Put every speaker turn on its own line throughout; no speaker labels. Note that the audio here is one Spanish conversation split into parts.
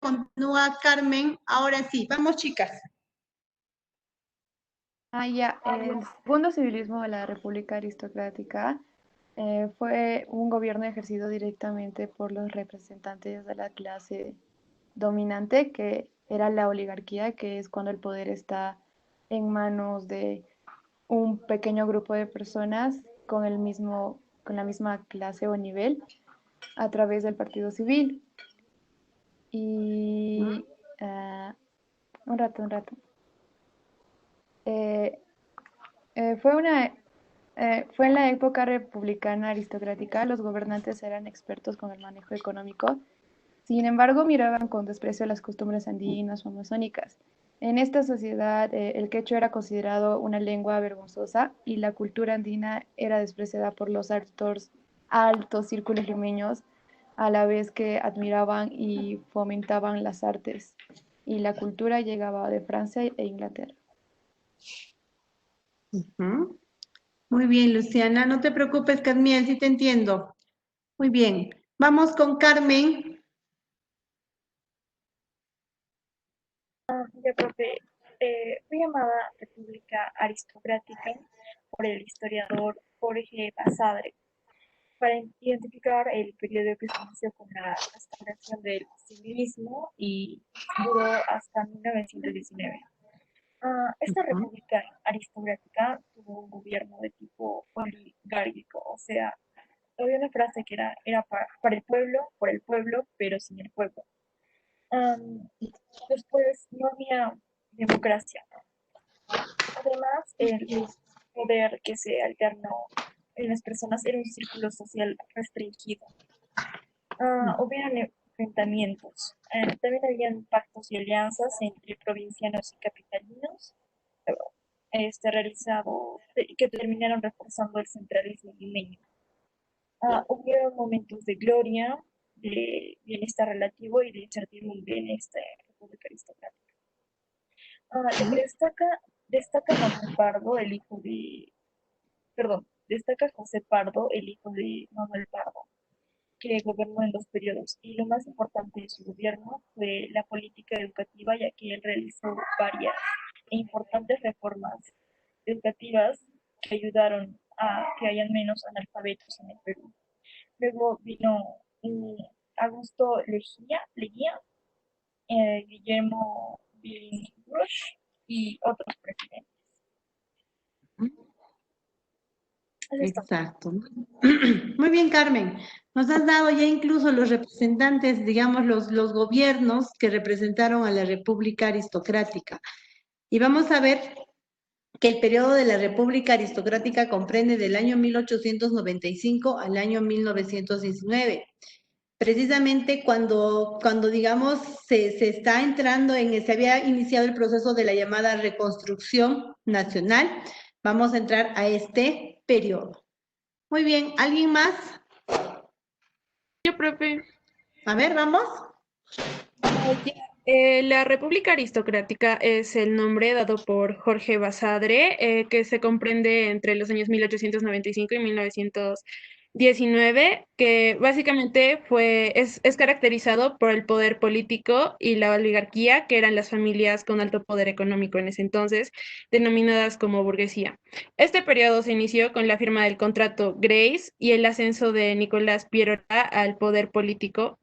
Continúa Carmen. Ahora sí, vamos chicas.
El segundo civilismo de la República Aristocrática fue un gobierno ejercido directamente por los representantes de la clase dominante, que era la oligarquía, que es cuando el poder está en manos de un pequeño grupo de personas con la misma clase o nivel a través del partido civil. Y un rato. Eh, eh, fue una Fue en la época republicana aristocrática, los gobernantes eran expertos con el manejo económico, sin embargo miraban con desprecio las costumbres andinas o amazónicas. En esta sociedad, el quechua era considerado una lengua vergonzosa y la cultura andina era despreciada por los altos círculos limeños, a la vez que admiraban y fomentaban las artes, y la cultura llegaba de Francia e Inglaterra.
Muy bien, Luciana. No te preocupes, Cadmiel, sí te entiendo. Muy bien. Vamos con Carmen.
Ya, profe, fue llamada República Aristocrática por el historiador Jorge Basadre para identificar el periodo que se inició con la restauración del civilismo y duró hasta 1919. Esta república aristocrática tuvo un gobierno de tipo oligárquico, o sea, había una frase que era para el pueblo, por el pueblo, pero sin el pueblo. Después no había democracia. Además, el poder que se alternó en las personas era un círculo social restringido. Hubieron enfrentamientos. También habían pactos y alianzas entre provincianos y capitalinos, que terminaron reforzando el centralismo limeño. Hubieron momentos de gloria, de bienestar relativo y de incertidumbre en esta república aristocrática. Destaca Manuel Pardo, el hijo de, perdón, destaca José Pardo, el hijo de Manuel Pardo, que gobernó en dos periodos, y lo más importante de su gobierno fue la política educativa, ya que él realizó varias e importantes reformas educativas que ayudaron a que hayan menos analfabetos en el Perú. Luego vino Augusto Leguía, Guillermo Billinghurst y otros presidentes.
Exacto. Muy bien, Carmen. Nos has dado ya incluso los representantes, digamos, los gobiernos que representaron a la República Aristocrática. Y vamos a ver que el periodo de la República Aristocrática comprende del año 1895 al año 1919. Precisamente cuando digamos, se está entrando se había iniciado el proceso de la llamada reconstrucción nacional, vamos a entrar a este periodo. Muy bien, ¿alguien más?
Yo, profe.
A ver, vamos.
La República Aristocrática es el nombre dado por Jorge Basadre, que se comprende entre los años 1895 y 1919, que básicamente es caracterizado por el poder político y la oligarquía, que eran las familias con alto poder económico en ese entonces, denominadas como burguesía. Este periodo se inició con la firma del contrato Grace y el ascenso de Nicolás Piérola al poder político,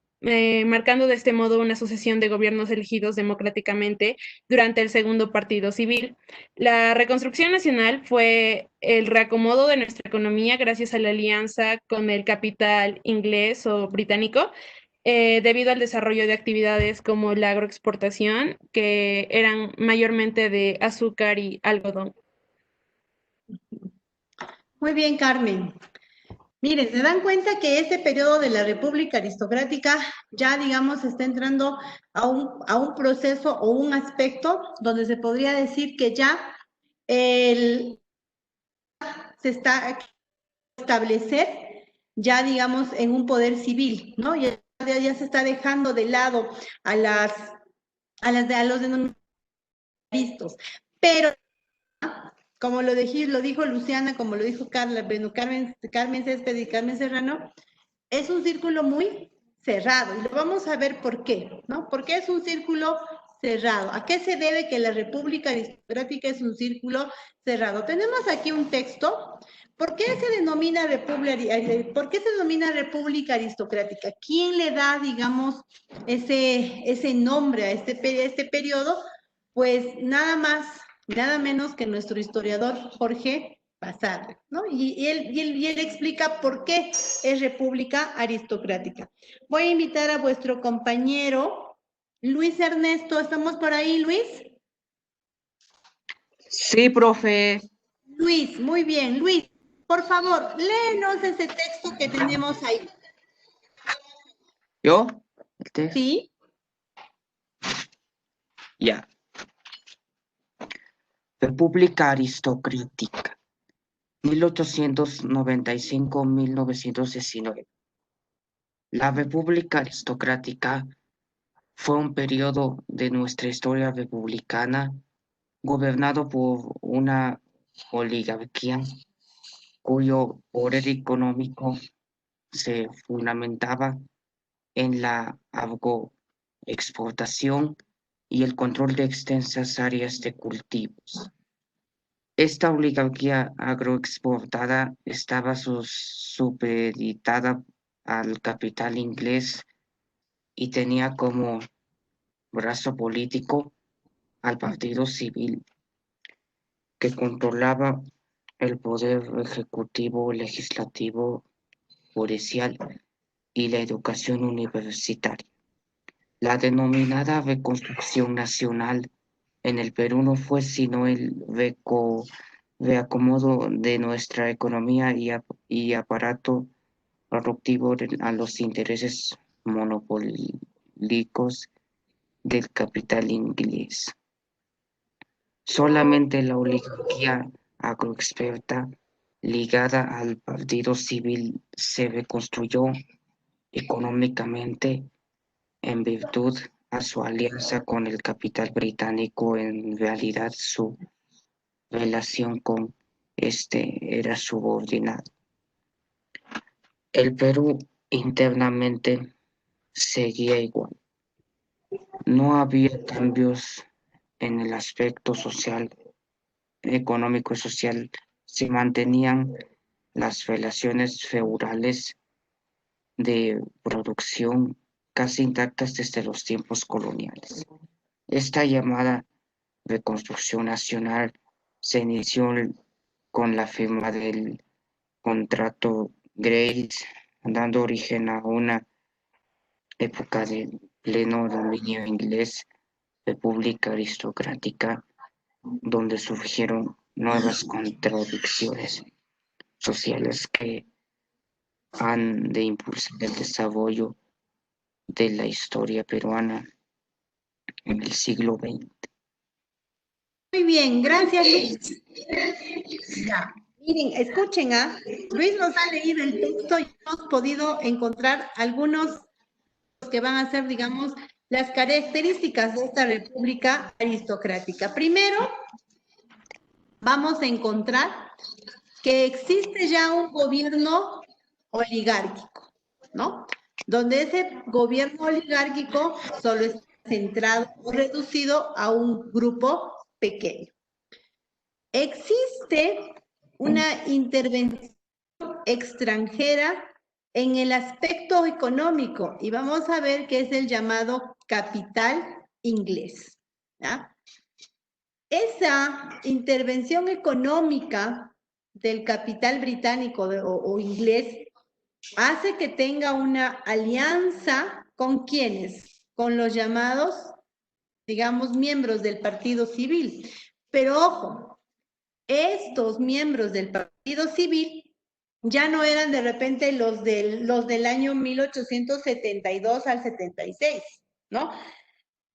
marcando de este modo una sucesión de gobiernos elegidos democráticamente durante el segundo partido civil. La reconstrucción nacional fue el reacomodo de nuestra economía gracias a la alianza con el capital inglés o británico, debido al desarrollo de actividades como la agroexportación, que eran mayormente de azúcar y algodón.
Muy bien, Carmen. Miren, se dan cuenta que este periodo de la República Aristocrática ya, digamos, está entrando a un proceso o un aspecto donde se podría decir que ya se está establecer ya, digamos, en un poder civil, ¿no? Ya se está dejando de lado a los denominados vistos, pero como lo dijo Luciana, como lo dijo Carla, bueno, Carmen Césped y Carmen Serrano, es un círculo muy cerrado. Y lo vamos a ver por qué, ¿no? ¿Por qué es un círculo cerrado? ¿A qué se debe que la República Aristocrática es un círculo cerrado? Tenemos aquí un texto. ¿Por qué se denomina República Aristocrática? ¿Quién le da, digamos, ese nombre a este periodo? Pues nada más, nada menos que nuestro historiador Jorge Basadre, ¿no? Y él explica por qué es República Aristocrática. Voy a invitar a vuestro compañero Luis Ernesto. ¿Estamos por ahí, Luis?
Sí, profe.
Luis, muy bien. Luis, por favor, léenos ese texto que tenemos ahí.
¿Yo?
¿Sí?
Ya. República Aristocrática, 1895-1919. La República Aristocrática fue un periodo de nuestra historia republicana gobernado por una oligarquía cuyo poder económico se fundamentaba en la agroexportación y el control de extensas áreas de cultivos. Esta oligarquía agroexportada estaba supeditada al capital inglés y tenía como brazo político al Partido Civil, que controlaba el poder ejecutivo, legislativo, judicial y la educación universitaria. La denominada reconstrucción nacional en el Perú no fue sino el reacomodo de nuestra economía y aparato productivo a los intereses monopólicos del capital inglés. Solamente la oligarquía agroexperta ligada al Partido Civil se reconstruyó económicamente en virtud a su alianza con el capital británico. En realidad su relación con este era subordinada. El Perú internamente seguía igual. No había cambios en el aspecto social, económico y social. Se mantenían las relaciones feudales de producción casi intactas desde los tiempos coloniales. Esta llamada reconstrucción nacional se inició con la firma del contrato Grace, dando origen a una época de pleno dominio inglés, república aristocrática, donde surgieron nuevas contradicciones sociales que han de impulsar el desarrollo de la historia peruana en el siglo XX.
Muy bien, gracias, Luis. Ya. Miren, escuchen, Luis nos ha leído el texto y hemos podido encontrar algunos que van a ser, digamos, las características de esta república aristocrática. Primero, vamos a encontrar que existe ya un gobierno oligárquico, ¿no? Donde ese gobierno oligárquico solo está centrado o reducido a un grupo pequeño. Existe una intervención extranjera en el aspecto económico y vamos a ver qué es el llamado capital inglés, ¿ya? Esa intervención económica del capital británico o inglés hace que tenga una alianza ¿con quiénes? Con los llamados, digamos, miembros del Partido Civil. Pero ojo, estos miembros del Partido Civil ya no eran de repente los del año 1872 al 76, ¿no?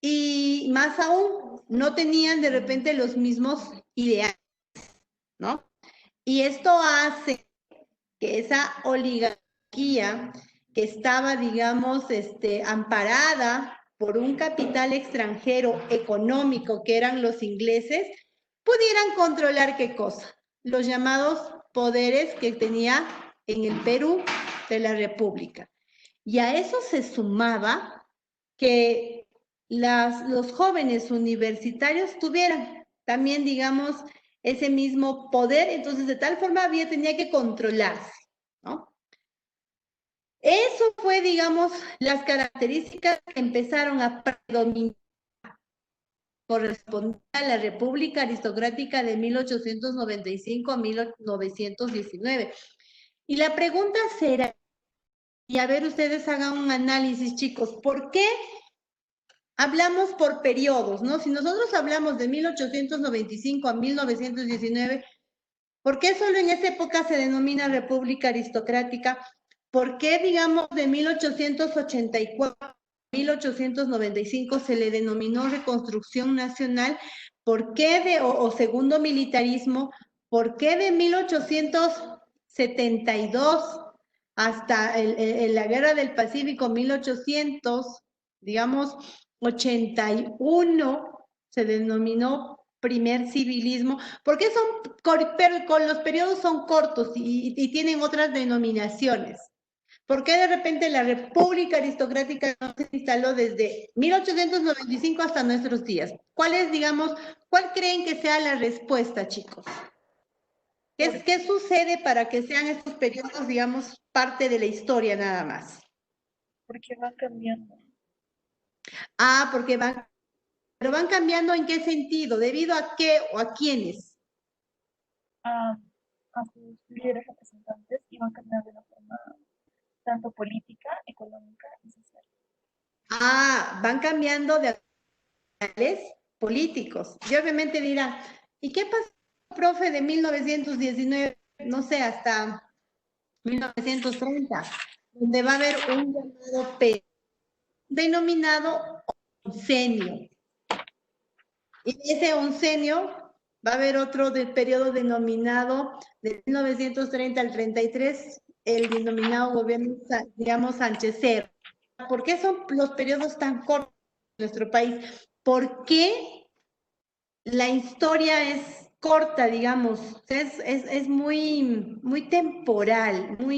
Y más aún, no tenían de repente los mismos ideales, ¿no? Y esto hace que esa oligarquía que estaba, digamos, amparada por un capital extranjero económico que eran los ingleses, pudieran controlar qué cosa, los llamados poderes que tenía en el Perú de la República. Y a eso se sumaba que los jóvenes universitarios tuvieran también, digamos, ese mismo poder, entonces de tal forma tenía que controlarse, ¿no? Eso fue, digamos, las características que empezaron a predominar, corresponder a la República Aristocrática de 1895 a 1919. Y la pregunta será, y a ver, ustedes hagan un análisis, chicos, ¿por qué hablamos por periodos, no? Si nosotros hablamos de 1895 a 1919, ¿por qué solo en esa época se denomina República Aristocrática? ¿Por qué, digamos, de 1884 a 1895 se le denominó Reconstrucción Nacional? ¿Por qué o segundo militarismo? ¿Por qué de 1872 hasta la Guerra del Pacífico, 1800, digamos, 81, se denominó primer civilismo? Porque con los periodos son cortos y tienen otras denominaciones. ¿Por qué de repente la República Aristocrática no se instaló desde 1895 hasta nuestros días? ¿Cuál creen que sea la respuesta, chicos? ¿Qué sucede para que sean estos periodos, digamos, parte de la historia nada más?
Porque van cambiando.
Ah, pero van cambiando ¿en qué sentido? ¿Debido a qué o a quiénes?
A sus líderes representantes y van cambiando de una forma tanto política, económica y social.
Ah, van cambiando de actores políticos. Y obviamente dirán, ¿y qué pasó, profe, de 1919, no sé, hasta 1930? Donde va a haber un llamado denominado oncenio. Y ese oncenio va a haber otro periodo denominado de 1930 al 33, el denominado gobierno, digamos, Sánchez-Cerro. ¿Por qué son los periodos tan cortos en nuestro país? ¿Por qué la historia es corta, digamos? Es muy, muy temporal, no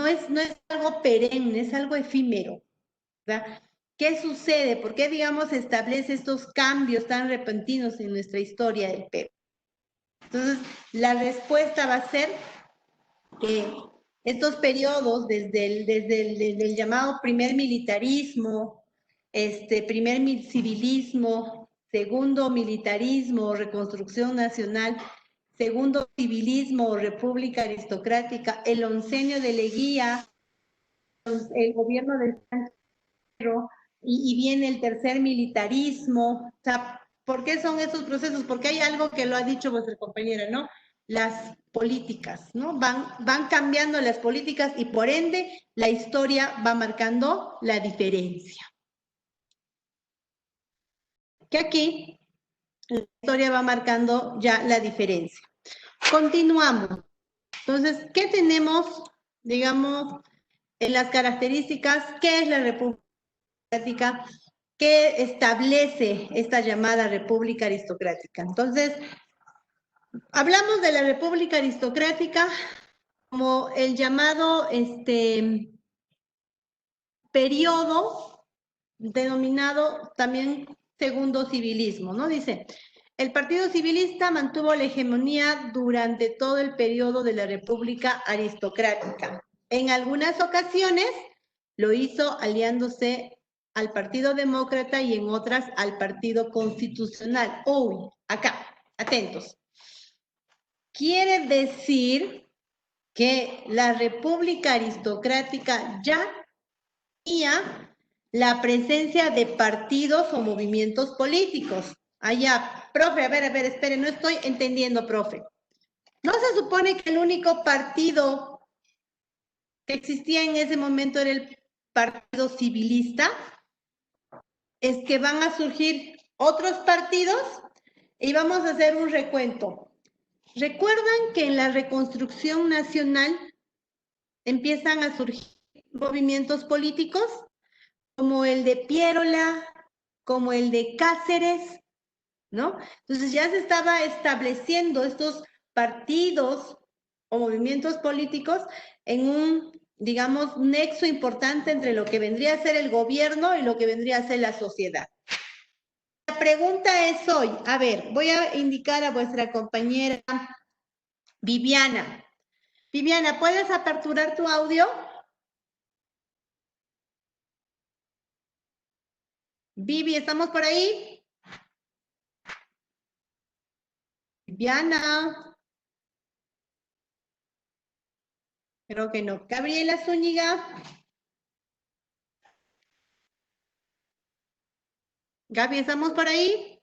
es algo perenne, es algo efímero, ¿verdad? ¿Qué sucede? ¿Por qué, digamos, se establece estos cambios tan repentinos en nuestra historia del Perú? Entonces, la respuesta va a ser que estos periodos, desde el llamado primer militarismo, primer civilismo, segundo militarismo, reconstrucción nacional, segundo civilismo, república aristocrática, el oncenio de Leguía, el gobierno de Sánchez y viene el tercer militarismo. O sea, ¿por qué son esos procesos? Porque hay algo que lo ha dicho vuestra compañera, ¿no? Las políticas, ¿no? Van cambiando las políticas y por ende la historia va marcando la diferencia. Que aquí la historia va marcando ya la diferencia. Continuamos. Entonces, ¿qué tenemos, digamos, en las características? ¿Qué es la República que establece esta llamada República Aristocrática? Entonces, hablamos de la República Aristocrática como el llamado periodo denominado también segundo civilismo, ¿no? Dice, el Partido Civilista mantuvo la hegemonía durante todo el periodo de la República Aristocrática. En algunas ocasiones lo hizo aliándose al Partido Demócrata y en otras al Partido Constitucional. Uy, acá, atentos. Quiere decir que la República Aristocrática ya tenía la presencia de partidos o movimientos políticos. Allá, profe, a ver, espere, no estoy entendiendo, profe. ¿No se supone que el único partido que existía en ese momento era el Partido Civilista? Es que van a surgir otros partidos y vamos a hacer un recuento. ¿Recuerdan que en la reconstrucción nacional empiezan a surgir movimientos políticos como el de Piérola, como el de Cáceres, ¿no? Entonces ya se estaba estableciendo estos partidos o movimientos políticos en un digamos, nexo importante entre lo que vendría a ser el gobierno y lo que vendría a ser la sociedad. La pregunta es hoy, a ver, voy a indicar a vuestra compañera Viviana. Viviana, ¿puedes aperturar tu audio? Vivi, ¿estamos por ahí? Viviana. Creo que no. Gabriela Zúñiga. Gaby, ¿estamos por ahí?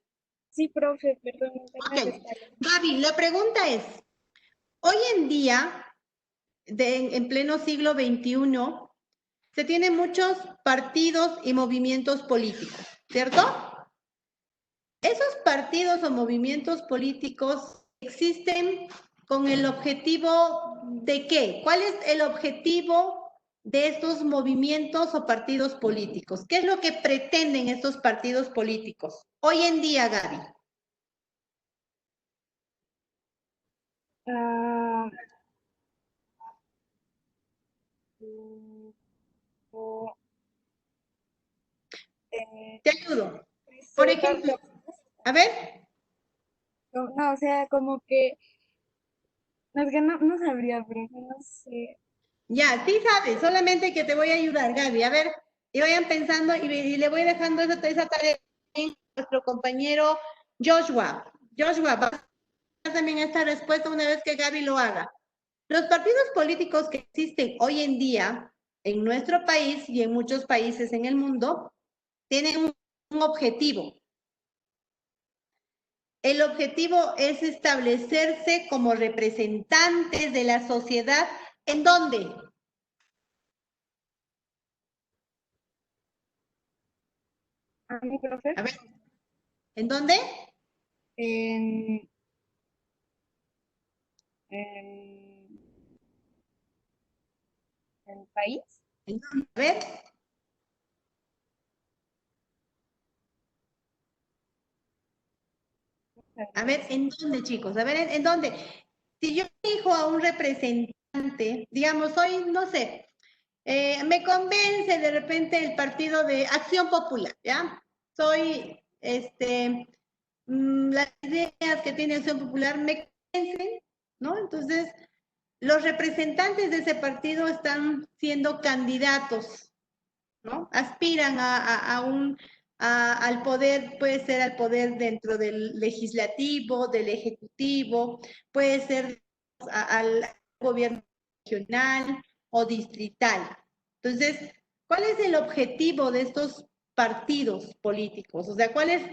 Sí, profe, perdón,
Ok. Gaby, la pregunta es, hoy en día, en pleno siglo XXI, se tienen muchos partidos y movimientos políticos, ¿cierto? Esos partidos o movimientos políticos existen con el objetivo ¿de qué? ¿Cuál es el objetivo de estos movimientos o partidos políticos? ¿Qué es lo que pretenden estos partidos políticos hoy en día, Gaby?
Ah, mm, o,
Te ayudo. Por
preservar
ejemplo, a ver,
no, o sea, como que, no, es que no sabría, profe, no sé.
ya, sí sabes, solamente que te voy a ayudar, Gaby. A ver, y vayan pensando y le voy dejando esa tarea a nuestro compañero Joshua. Joshua, va a dar también esta respuesta una vez que Gaby lo haga. Los partidos políticos que existen hoy en día en nuestro país y en muchos países en el mundo tienen un objetivo. El objetivo es establecerse como representantes de la sociedad. ¿En dónde?
A mi profe,
A ver, ¿en dónde?
en, en el país.
¿En dónde? A ver. A ver, ¿en dónde, chicos? A ver, ¿en dónde? Si yo elijo a un representante, digamos, hoy, no sé, me convence de repente el partido de Acción Popular, ¿ya? Soy, las ideas que tiene Acción Popular me convencen, ¿no? Entonces, los representantes de ese partido están siendo candidatos, ¿no? Aspiran al poder, puede ser al poder dentro del legislativo, del ejecutivo, puede ser al gobierno regional o distrital. Entonces, ¿cuál es el objetivo de estos partidos políticos? O sea, ¿cuál es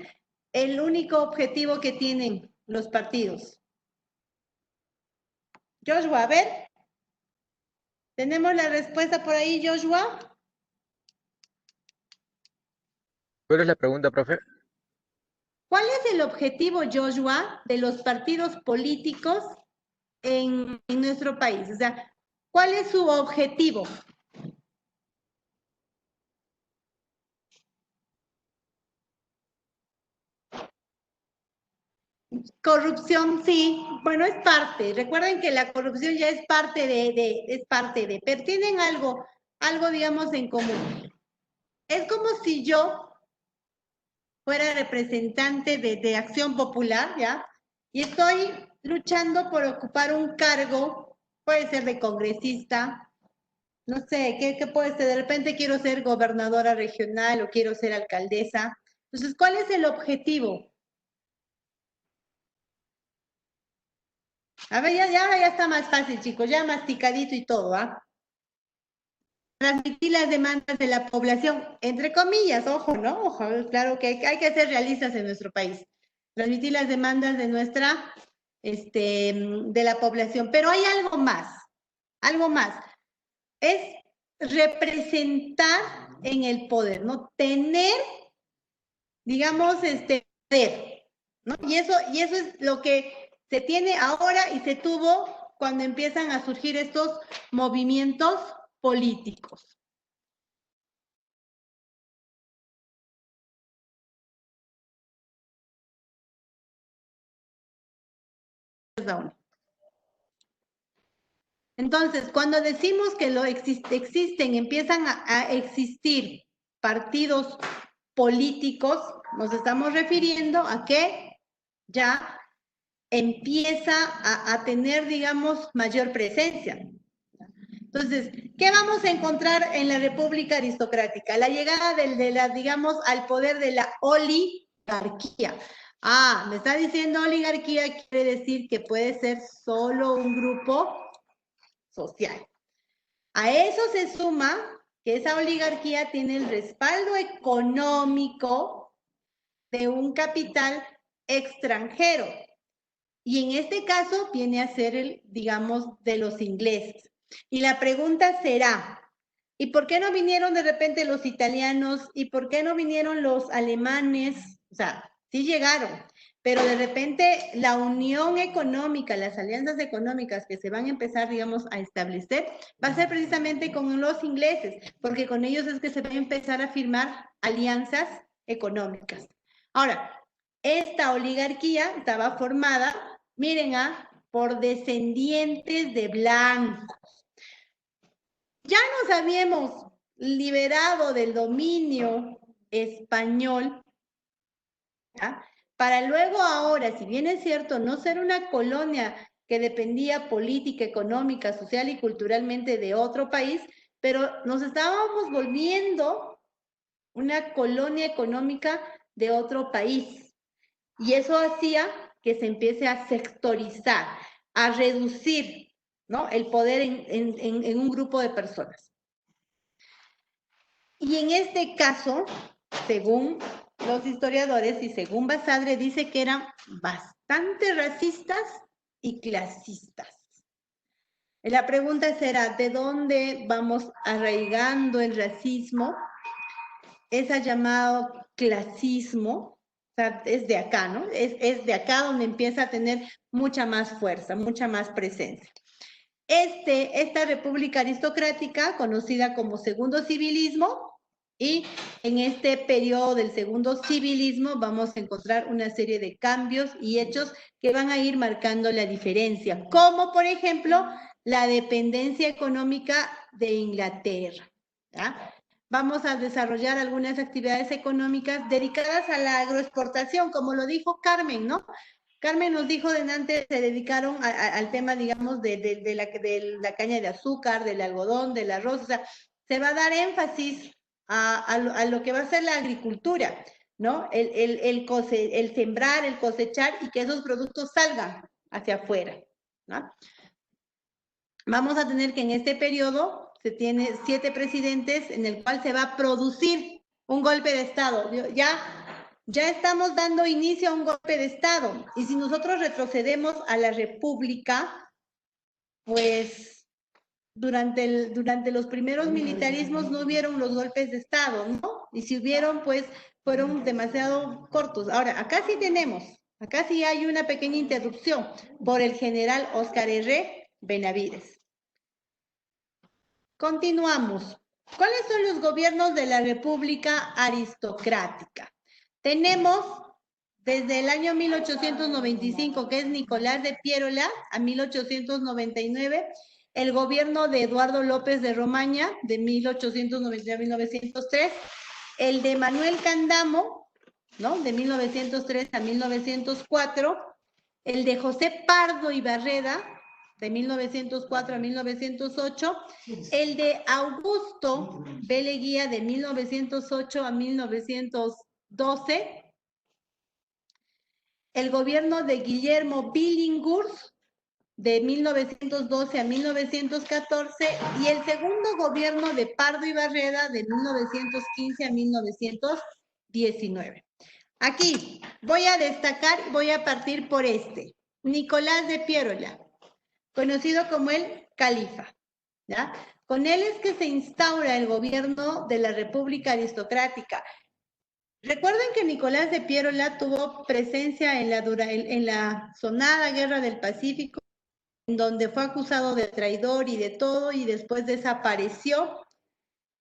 el único objetivo que tienen los partidos? Joshua, a ver, ¿tenemos la respuesta por ahí, Joshua?
¿Cuál es la pregunta, profe?
¿Cuál es el objetivo, Joshua, de los partidos políticos en nuestro país? O sea, ¿cuál es su objetivo? Corrupción, sí, bueno, es parte. Recuerden que la corrupción ya es parte pero tienen algo, digamos, en común. Es como si yo fuera representante de Acción Popular, ¿ya? Y estoy luchando por ocupar un cargo, puede ser de congresista, no sé, ¿qué puede ser? De repente quiero ser gobernadora regional o quiero ser alcaldesa. Entonces, ¿cuál es el objetivo? A ver, ya está más fácil, chicos, ya masticadito y todo, ¿ah? Transmitir las demandas de la población, entre comillas, ojo, ¿no? Ojo, claro que hay que ser realistas en nuestro país. Transmitir las demandas de de la población. Pero hay algo más. Es representar en el poder, ¿no? Tener, digamos, poder, ¿no? Y eso es lo que se tiene ahora y se tuvo cuando empiezan a surgir estos movimientos políticos. Entonces, cuando decimos que empiezan a existir partidos políticos, nos estamos refiriendo a que ya empieza a tener, digamos, mayor presencia. Entonces, ¿qué vamos a encontrar en la República Aristocrática? La llegada digamos, al poder de la oligarquía. Ah, me está diciendo oligarquía, quiere decir que puede ser solo un grupo social. A eso se suma que esa oligarquía tiene el respaldo económico de un capital extranjero. Y en este caso viene a ser el, digamos, de los ingleses. Y la pregunta será, ¿y por qué no vinieron de repente los italianos? ¿Y por qué no vinieron los alemanes? O sea, sí llegaron, pero de repente la unión económica, las alianzas económicas que se van a empezar, digamos, a establecer, va a ser precisamente con los ingleses, porque con ellos es que se van a empezar a firmar alianzas económicas. Ahora, esta oligarquía estaba formada, miren, por descendientes de blancos. Ya nos habíamos liberado del dominio español, ¿ya? Para luego ahora, si bien es cierto, no ser una colonia que dependía política, económica, social y culturalmente de otro país, pero nos estábamos volviendo una colonia económica de otro país. Y eso hacía que se empiece a sectorizar, a reducir, ¿no?, el poder en un grupo de personas. Y en este caso, según los historiadores y según Basadre, dice que eran bastante racistas y clasistas. La pregunta será, ¿de dónde vamos arraigando el racismo? Ese llamado clasismo, o sea, es de acá, ¿no? Es de acá donde empieza a tener mucha más fuerza, mucha más presencia. Esta república aristocrática, conocida como segundo civilismo, y en este periodo del segundo civilismo vamos a encontrar una serie de cambios y hechos que van a ir marcando la diferencia, como por ejemplo la dependencia económica de Inglaterra, ¿ya? Vamos a desarrollar algunas actividades económicas dedicadas a la agroexportación, como lo dijo Carmen, ¿no? Carmen nos dijo delante, se dedicaron al tema, digamos, de la caña de azúcar, del algodón, del arroz, o sea, se va a dar énfasis a lo que va a ser la agricultura, ¿no? El sembrar, el cosechar y que esos productos salgan hacia afuera, ¿no? Vamos a tener que en este periodo se tiene 7 presidentes en el cual se va a producir un golpe de Estado. Ya estamos dando inicio a un golpe de Estado. Y si nosotros retrocedemos a la República, pues durante los primeros militarismos no hubieron los golpes de Estado, ¿no? Y si hubieron, pues fueron demasiado cortos. Ahora, acá sí hay una pequeña interrupción por el general Óscar R. Benavides. Continuamos. ¿Cuáles son los gobiernos de la República Aristocrática? Tenemos desde el año 1895, que es Nicolás de Piérola, a 1899, el gobierno de Eduardo López de Romaña, de 1899 a 1903, el de Manuel Candamo, ¿no?, de 1903 a 1904, el de José Pardo y Barreda, de 1904 a 1908, el de Augusto B. Leguía, de 1908 a 1912, el gobierno de Guillermo Billinghurst, de 1912 a 1914, y el segundo gobierno de Pardo y Barreda, de 1915 a 1919. Aquí voy a destacar, voy a partir por Nicolás de Piérola, conocido como el califa, ¿ya? Con él es que se instaura el gobierno de la República Aristocrática. Recuerden que Nicolás de Piérola tuvo presencia en la sonada Guerra del Pacífico, en donde fue acusado de traidor y de todo, y después desapareció.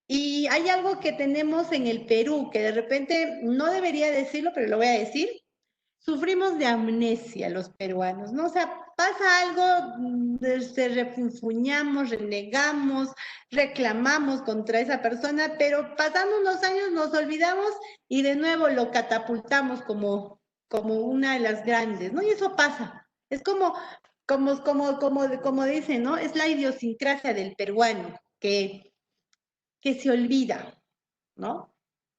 Y hay algo que tenemos en el Perú, que de repente no debería decirlo, pero lo voy a decir. sufrimos de amnesia los peruanos, ¿no? O sea, pasa algo, refunfuñamos, renegamos, reclamamos contra esa persona, pero pasando unos años nos olvidamos y de nuevo lo catapultamos como una de las grandes, ¿no? Y eso pasa. Es como dicen, ¿no? Es la idiosincrasia del peruano que se olvida, ¿no?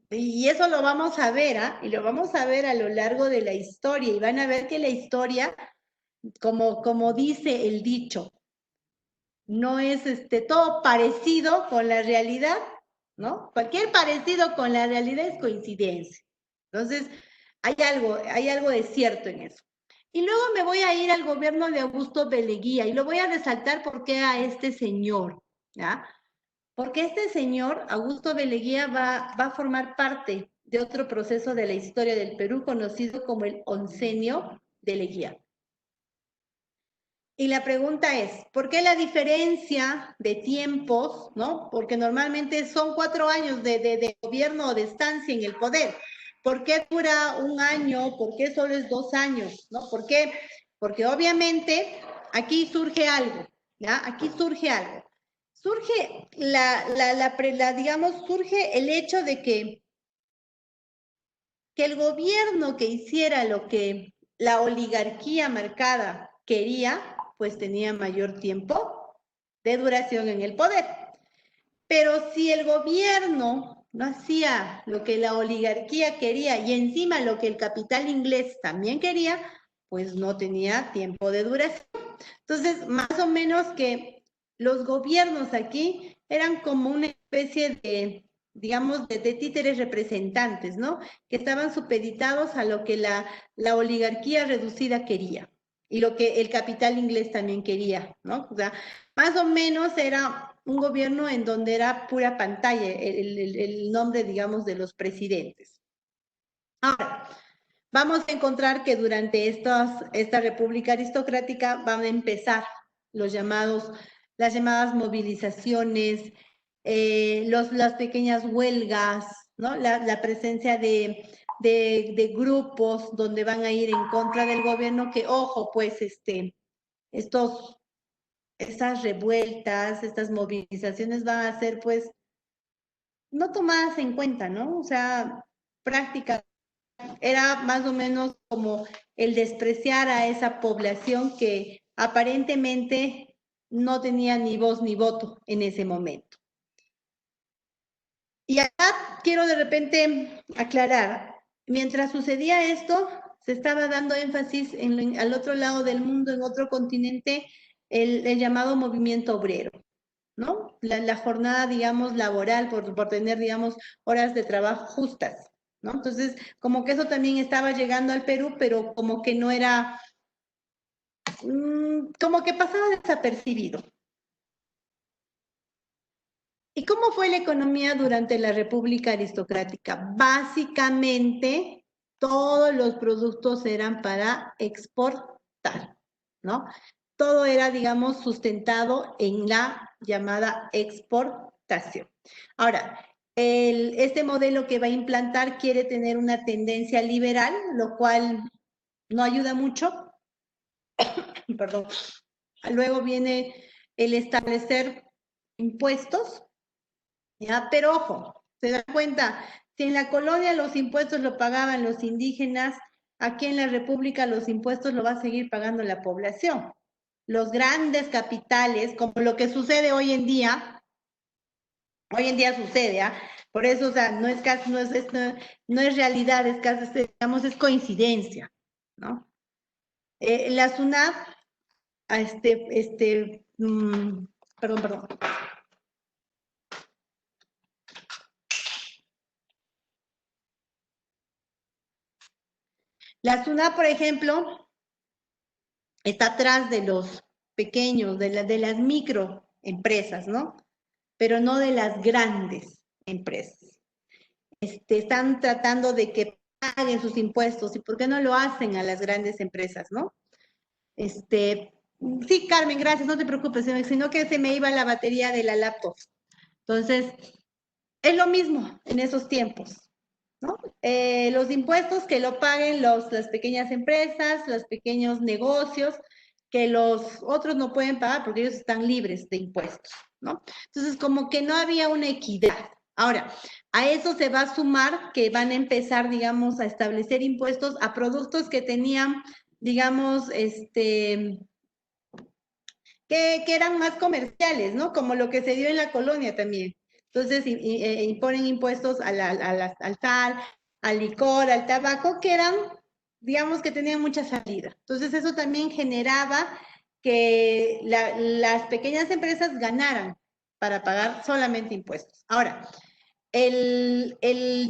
Y eso lo vamos a ver, ¿ah? Y lo vamos a ver a lo largo de la historia, y van a ver que la historia, como dice el dicho, no es todo parecido con la realidad, ¿no? Cualquier parecido con la realidad es coincidencia. Entonces, hay algo de cierto en eso. Y luego me voy a ir al gobierno de Augusto Beleguía, y lo voy a resaltar porque a este señor, ¿ya? Porque este señor, Augusto Beleguía, va a formar parte de otro proceso de la historia del Perú conocido como el Oncenio de Leguía. Y la pregunta es, ¿por qué la diferencia de tiempos, ¿no? Porque normalmente son 4 años de gobierno o de estancia en el poder. ¿Por qué dura 1 año? ¿Por qué solo es 2 años? ¿No? ¿Por qué? Porque obviamente aquí surge algo, ¿ya? Aquí surge algo. Surge digamos, surge el hecho de que el gobierno que hiciera lo que la oligarquía marcada quería, pues tenía mayor tiempo de duración en el poder. Pero si el gobierno no hacía lo que la oligarquía quería y encima lo que el capital inglés también quería, pues no tenía tiempo de duración. Entonces, más o menos que los gobiernos aquí eran como una especie de, digamos, de títeres representantes, ¿no? Que estaban supeditados a lo que la oligarquía reducida quería y lo que el capital inglés también quería, ¿no? O sea, más o menos era un gobierno en donde era pura pantalla el nombre, digamos, de los presidentes. Ahora, vamos a encontrar que durante esta república aristocrática van a empezar las llamadas movilizaciones, las pequeñas huelgas, ¿no? La presencia de grupos donde van a ir en contra del gobierno, que ojo, pues estas revueltas, estas movilizaciones van a ser pues no tomadas en cuenta, ¿no? O sea, prácticamente era más o menos como el despreciar a esa población que aparentemente no tenía ni voz ni voto en ese momento. Y acá quiero de repente aclarar, mientras sucedía esto, se estaba dando énfasis al otro lado del mundo, en otro continente, el llamado movimiento obrero, ¿no? La jornada, digamos, laboral por tener, digamos, horas de trabajo justas, ¿no? Entonces, como que eso también estaba llegando al Perú, pero como que no era, como que pasaba desapercibido. ¿Y cómo fue la economía durante la República Aristocrática? Básicamente, todos los productos eran para exportar, ¿no? Todo era, digamos, sustentado en la llamada exportación. Ahora, este modelo que va a implantar quiere tener una tendencia liberal, lo cual no ayuda mucho. Perdón. Luego viene el establecer impuestos, ¿ya? Pero ojo, se da cuenta, si en la colonia los impuestos lo pagaban los indígenas, aquí en la República los impuestos lo va a seguir pagando la población. Los grandes capitales, como lo que sucede hoy en día sucede, ¿ah? Por eso, o sea, no es realidad, es casi, digamos, es coincidencia, ¿no? La SUNAT, perdón. La SUNAT, por ejemplo, está atrás de los pequeños, de las microempresas, ¿no? Pero no de las grandes empresas. Están tratando de que paguen sus impuestos, ¿y por qué no lo hacen a las grandes empresas, no? Sí, Carmen, gracias, no te preocupes, sino que se me iba la batería de la laptop. Entonces, es lo mismo en esos tiempos. ¿no? Los impuestos que lo paguen las pequeñas empresas, los pequeños negocios, que los otros no pueden pagar porque ellos están libres de impuestos, ¿no? Entonces, como que no había una equidad. Ahora, a eso se va a sumar que van a empezar, digamos, a establecer impuestos a productos que tenían, digamos, que eran más comerciales, ¿no? Como lo que se dio en la colonia también. Entonces, imponen impuestos al sal, al licor, al tabaco, que eran, digamos, que tenían mucha salida. Entonces, eso también generaba que las pequeñas empresas ganaran para pagar solamente impuestos. Ahora, la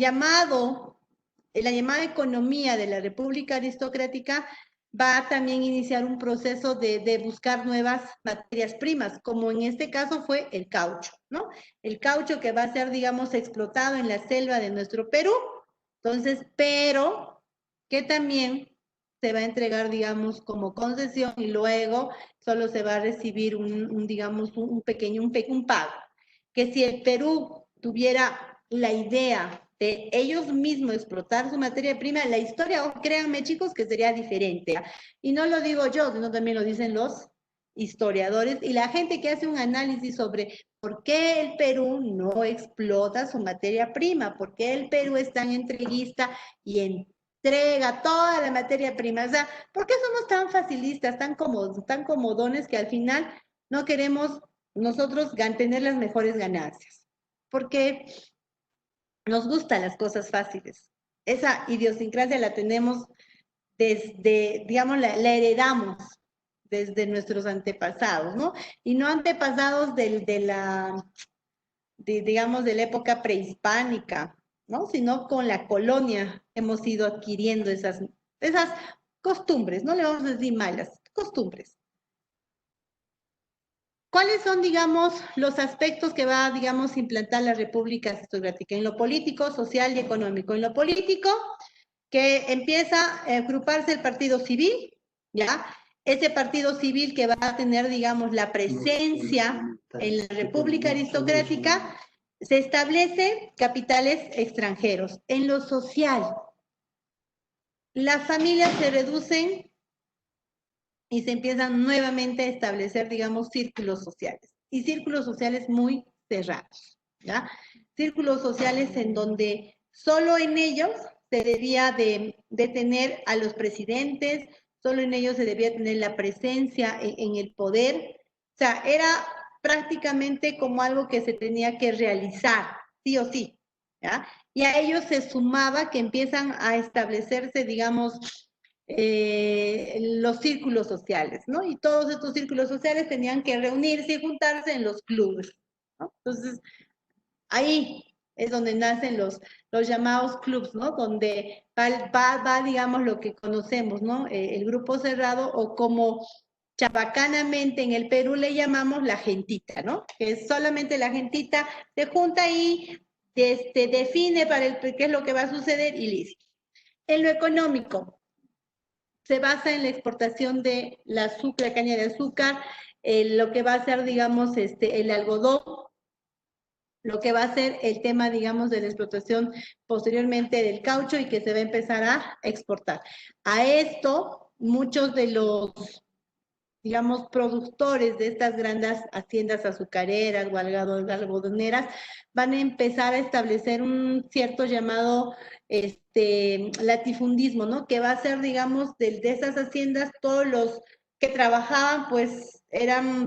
llamada economía de la República Aristocrática va también a iniciar un proceso de buscar nuevas materias primas, como en este caso fue el caucho, ¿no? El caucho que va a ser, digamos, explotado en la selva de nuestro Perú, entonces, pero que también se va a entregar, digamos, como concesión y luego solo se va a recibir digamos, un pequeño, un pago. Que si el Perú tuviera la idea de ellos mismos explotar su materia prima, la historia, oh, créanme chicos, que sería diferente. Y no lo digo yo, sino también lo dicen los historiadores y la gente que hace un análisis sobre por qué el Perú no explota su materia prima, por qué el Perú es tan entreguista y entrega toda la materia prima. O sea, ¿por qué somos tan facilistas, tan cómodos, tan comodones que al final no queremos nosotros tener las mejores ganancias? Porque nos gustan las cosas fáciles. Esa idiosincrasia la tenemos desde, digamos, la heredamos desde nuestros antepasados, ¿no? Y no antepasados digamos, de la época prehispánica, ¿no? Sino con la colonia hemos ido adquiriendo esas costumbres, no le vamos a decir malas, costumbres. ¿Cuáles son, digamos, los aspectos que va, digamos, a implantar la República Aristocrática? En lo político, social y económico. En lo político, que empieza a agruparse el partido civil, ¿ya? Ese partido civil que va a tener, digamos, la presencia en la República Aristocrática, se establece capitales extranjeros. En lo social, las familias se reducen y se empiezan nuevamente a establecer, digamos, círculos sociales. Y círculos sociales muy cerrados, ¿ya? Círculos sociales en donde solo en ellos se debía de tener a los presidentes, solo en ellos se debía tener la presencia en el poder. O sea, era prácticamente como algo que se tenía que realizar, sí o sí, ¿ya? Y a ellos se sumaba que empiezan a establecerse, digamos, los círculos sociales, ¿no? Y todos estos círculos sociales tenían que reunirse y juntarse en los clubes, ¿no? Entonces, ahí es donde nacen los llamados clubs, ¿no? Donde va, digamos, lo que conocemos, ¿no? El grupo cerrado o como chabacanamente en el Perú le llamamos la gentita, ¿no? Que es solamente la gentita se junta y define para qué es lo que va a suceder y listo. En lo económico, se basa en la exportación de la caña de azúcar, lo que va a ser, digamos, el algodón, lo que va a ser el tema, digamos, de la explotación posteriormente del caucho y que se va a empezar a exportar. A esto, muchos de los, digamos, productores de estas grandes haciendas azucareras o algodoneras van a empezar a establecer un cierto llamado latifundismo, ¿no? Que va a ser, digamos, de esas haciendas, todos los que trabajaban, pues,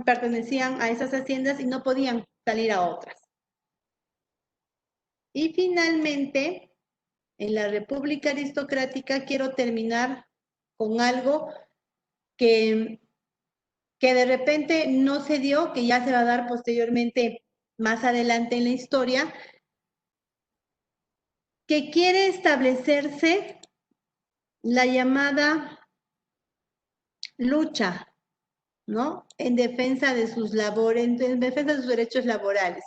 pertenecían a esas haciendas y no podían salir a otras. Y finalmente, en la República Aristocrática, quiero terminar con algo que de repente no se dio, que ya se va a dar posteriormente más adelante en la historia, que quiere establecerse la llamada lucha, ¿no? En defensa de sus labores, en defensa de sus derechos laborales.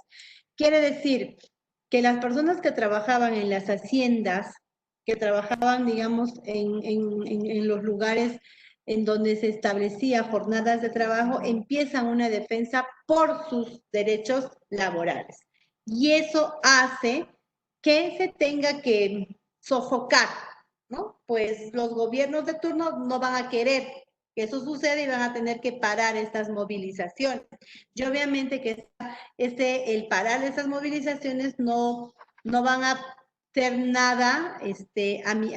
Quiere decir que las personas que trabajaban en las haciendas, que trabajaban, digamos, en los lugares en donde se establecía jornadas de trabajo, empiezan una defensa por sus derechos laborales. Y eso hace que se tenga que sofocar, ¿no? Pues los gobiernos de turno no van a querer que eso suceda y van a tener que parar estas movilizaciones. Y obviamente que el parar estas movilizaciones no van a ser nada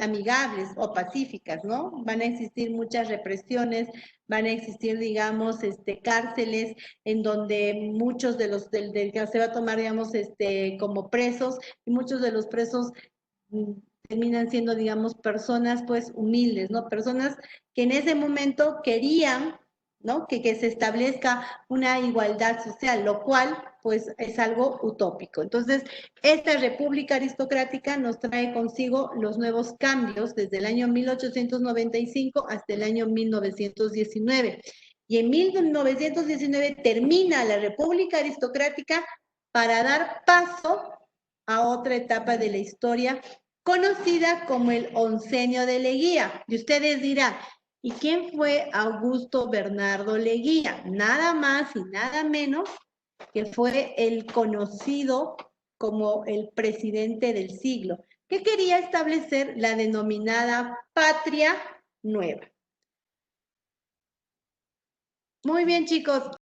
amigables o pacíficas, ¿no? Van a existir muchas represiones, van a existir, digamos, cárceles en donde muchos de los del que se va a tomar, digamos, como presos, y muchos de los presos terminan siendo, digamos, personas pues humildes, ¿no? Personas que en ese momento querían, ¿no? Que se establezca una igualdad social, lo cual pues es algo utópico. Entonces, esta república aristocrática nos trae consigo los nuevos cambios desde el año 1895 hasta el año 1919. Y en 1919 termina la república aristocrática para dar paso a otra etapa de la historia conocida como el Oncenio de Leguía. Y ustedes dirán, ¿y quién fue Augusto Bernardo Leguía? Nada más y nada menos que fue el conocido como el presidente del siglo, que quería establecer la denominada patria nueva. Muy bien, chicos.